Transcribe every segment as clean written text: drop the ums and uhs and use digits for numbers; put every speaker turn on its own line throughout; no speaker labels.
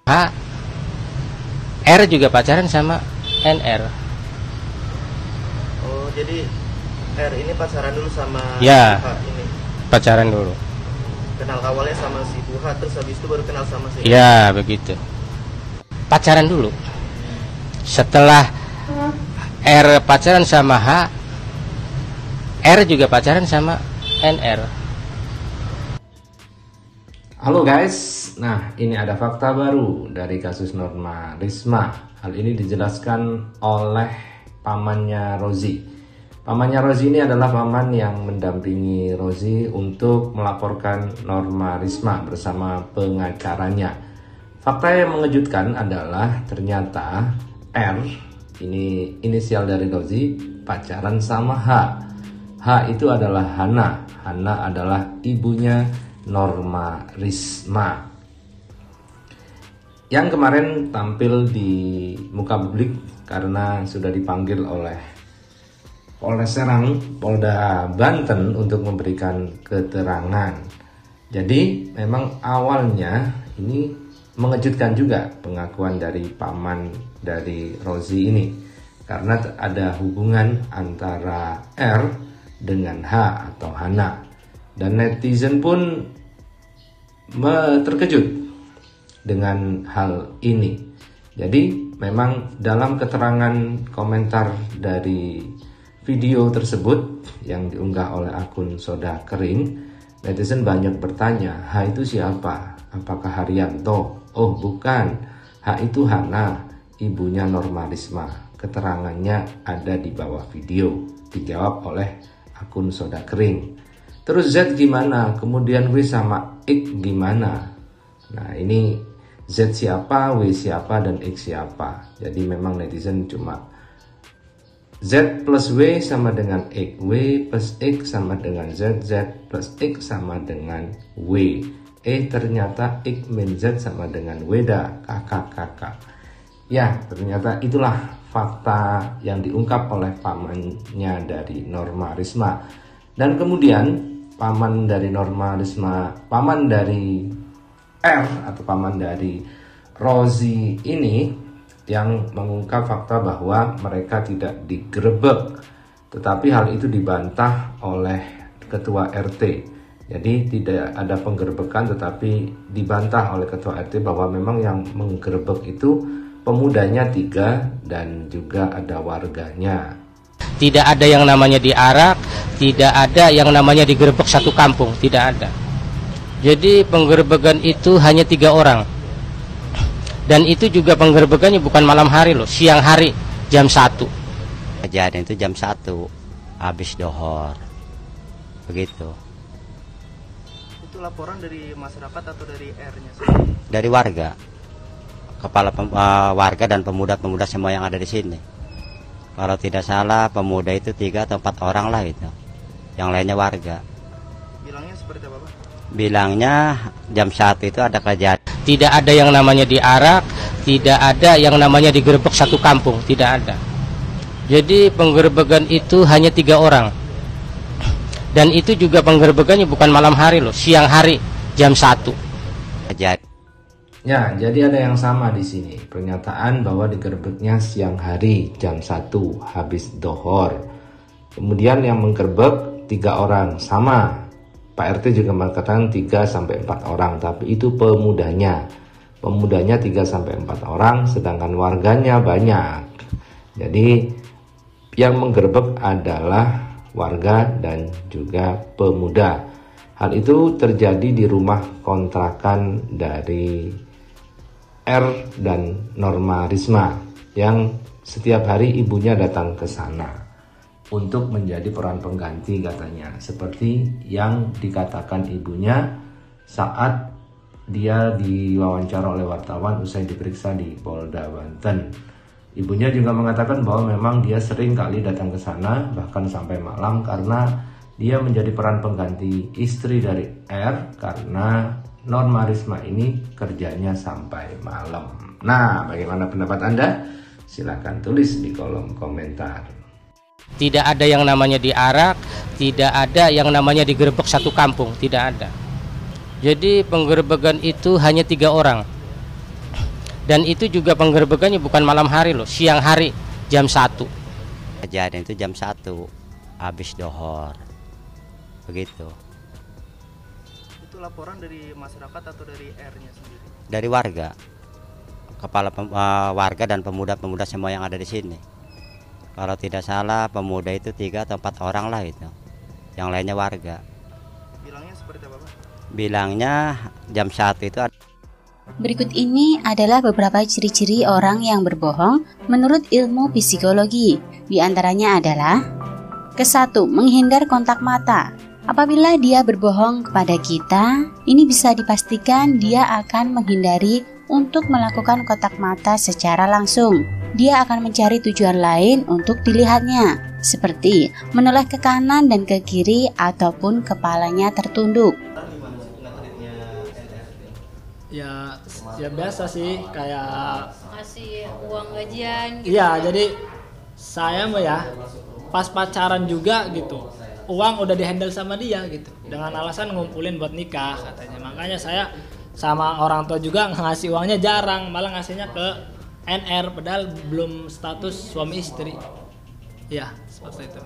H, R juga pacaran sama NR.
Oh, jadi R ini pacaran dulu sama
Ya,
H ini.
pacaran dulu.
Kenal awalnya sama si Bu H, terus habis itu baru kenal sama si
Ya, begitu. Pacaran dulu. Setelah R pacaran sama H, R juga pacaran sama NR.
Halo guys, nah ini ada fakta baru dari kasus Norma Risma. Hal ini dijelaskan oleh pamannya Rozi. Pamannya Rozi ini adalah paman yang mendampingi Rozi untuk melaporkan Norma Risma bersama pengacaranya. Fakta yang mengejutkan adalah ternyata R, ini inisial dari Rozi, pacaran sama H. H itu adalah Hana. Hana adalah ibunya Norma Risma yang kemarin tampil di muka publik karena sudah dipanggil oleh Polres Serang, Polda Banten untuk memberikan keterangan. Jadi memang awalnya ini mengejutkan juga pengakuan dari paman dari Rozi ini karena ada hubungan antara R dengan H atau Hana. Dan netizen pun terkejut dengan hal ini. Jadi memang dalam keterangan komentar dari video tersebut yang diunggah oleh akun Soda Kering, netizen banyak bertanya, H itu siapa? Apakah Haryanto? Oh bukan, H itu Hana, ibunya Norma Risma. Keterangannya ada di bawah video, dijawab oleh akun Soda Kering. Terus Z gimana? Kemudian W sama X gimana? Nah ini Z siapa, W siapa, dan X siapa. Jadi memang netizen cuma Z plus W sama dengan X, W plus X sama dengan Z, Z plus X sama dengan W. Ternyata X min Z sama dengan Weda, kakak-kakak. Ya ternyata itulah fakta yang diungkap oleh pamannya dari Norma Risma. Dan kemudian paman dari Norma Risma, paman dari R atau paman dari Rozi ini yang mengungkap fakta bahwa mereka tidak digerebek, tetapi hal itu dibantah oleh ketua RT. Jadi tidak ada penggerebekan, tetapi dibantah oleh ketua RT bahwa memang yang menggerebek itu pemudanya 3 dan juga ada warganya.
Tidak ada yang namanya diarak, tidak ada yang namanya digerebek satu kampung, tidak ada. Jadi penggerebekan itu hanya 3 orang. Dan itu juga penggerebekannya bukan malam hari loh, siang hari jam 1.
Kejadian itu jam 1 habis dohor. Begitu.
Itu laporan dari masyarakat atau dari R-nya?
Dari warga. Kepala warga dan pemuda-pemuda semua yang ada di sini. Kalau tidak salah pemuda itu 3 atau 4 orang lah itu. Yang lainnya warga.
Bilangnya seperti apa, Pak?
Bilangnya jam 1 itu ada kejadian.
Tidak ada yang namanya diarak, tidak ada yang namanya digerebek satu kampung, tidak ada. Jadi penggerebekan itu hanya 3 orang. Dan itu juga penggerebekannya bukan malam hari loh, siang hari jam 1.
Kejadian.
Ya, jadi ada yang sama di sini. Pernyataan bahwa digerebeknya siang hari jam 1 habis dohor. Kemudian yang menggerebek 3 orang, sama. Pak RT juga mengatakan 3 sampai 4 orang, tapi itu pemudanya. Pemudanya 3 sampai 4 orang, sedangkan warganya banyak. Jadi yang menggerebek adalah warga dan juga pemuda. Hal itu terjadi di rumah kontrakan dari R dan Norma Risma yang setiap hari ibunya datang ke sana untuk menjadi peran pengganti katanya, seperti yang dikatakan ibunya saat dia diwawancara oleh wartawan usai diperiksa di Polda Banten. Ibunya juga mengatakan bahwa memang dia sering kali datang ke sana bahkan sampai malam karena dia menjadi peran pengganti istri dari R karena Norma Risma ini kerjanya sampai malam. Nah, bagaimana pendapat Anda? Silahkan tulis di kolom komentar.
Tidak ada yang namanya diarak, tidak ada yang namanya digerebek satu kampung, tidak ada. Jadi penggerebekan itu hanya 3 orang. Dan itu juga penggerbekannya bukan malam hari loh, siang hari jam 1.
Kejadian itu jam 1 habis dohor begitu.
Itu laporan dari masyarakat atau dari R-nya sendiri?
Dari warga, kepala warga dan pemuda-pemuda semua yang ada di sini. Kalau tidak salah pemuda itu 3 atau 4 orang lah itu, yang lainnya warga.
Bilangnya seperti apa, Pak?
Bilangnya jam 1 itu ada.
Berikut ini adalah beberapa ciri-ciri orang yang berbohong menurut ilmu psikologi. Di antaranya adalah: ke-1, menghindar kontak mata. Apabila dia berbohong kepada kita, ini bisa dipastikan dia akan menghindari untuk melakukan kontak mata secara langsung. Dia akan mencari tujuan lain untuk dilihatnya, seperti menoleh ke kanan dan ke kiri ataupun kepalanya tertunduk.
Ya biasa sih, kayak
ngasih uang gajian gitu.
iya, jadi saya ya pas pacaran juga gitu, uang udah dihandle sama dia gitu, dengan alasan ngumpulin buat nikah katanya. Makanya saya sama orang tua juga ngasih uangnya jarang, malah ngasihnya ke NR padahal belum status suami istri. Ya seperti itu.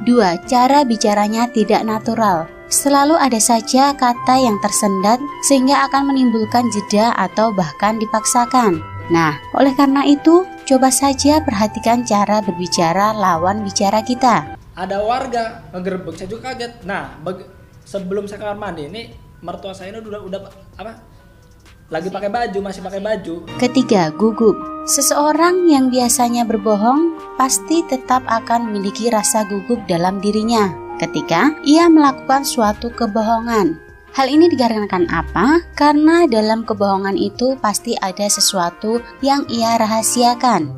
2. Cara bicaranya tidak natural. Selalu ada saja kata yang tersendat sehingga akan menimbulkan jeda atau bahkan dipaksakan. Nah, oleh karena itu, coba saja perhatikan cara berbicara lawan bicara kita.
Ada warga ngegerebek, saya juga kaget. Nah, sebelum saya kamar mandi ini mertua saya ini udah apa? Lagi pakai baju, masih pakai baju.
Ketiga, gugup. Seseorang yang biasanya berbohong pasti tetap akan memiliki rasa gugup dalam dirinya ketika ia melakukan suatu kebohongan. Hal ini dikarenakan apa? Karena dalam kebohongan itu pasti ada sesuatu yang ia rahasiakan.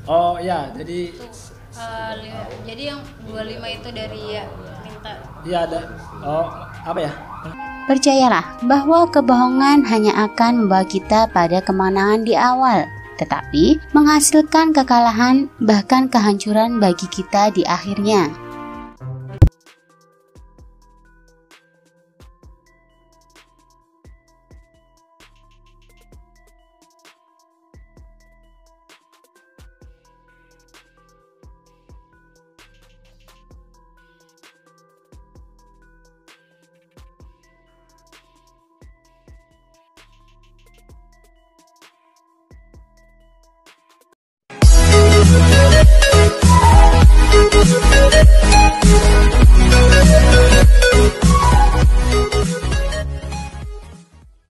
Oh ya, jadi
yang 25 itu dari ya minta.
Iya ada. Oh, apa ya?
Percayalah bahwa kebohongan hanya akan membawa kita pada kemenangan di awal, tetapi menghasilkan kekalahan bahkan kehancuran bagi kita di akhirnya.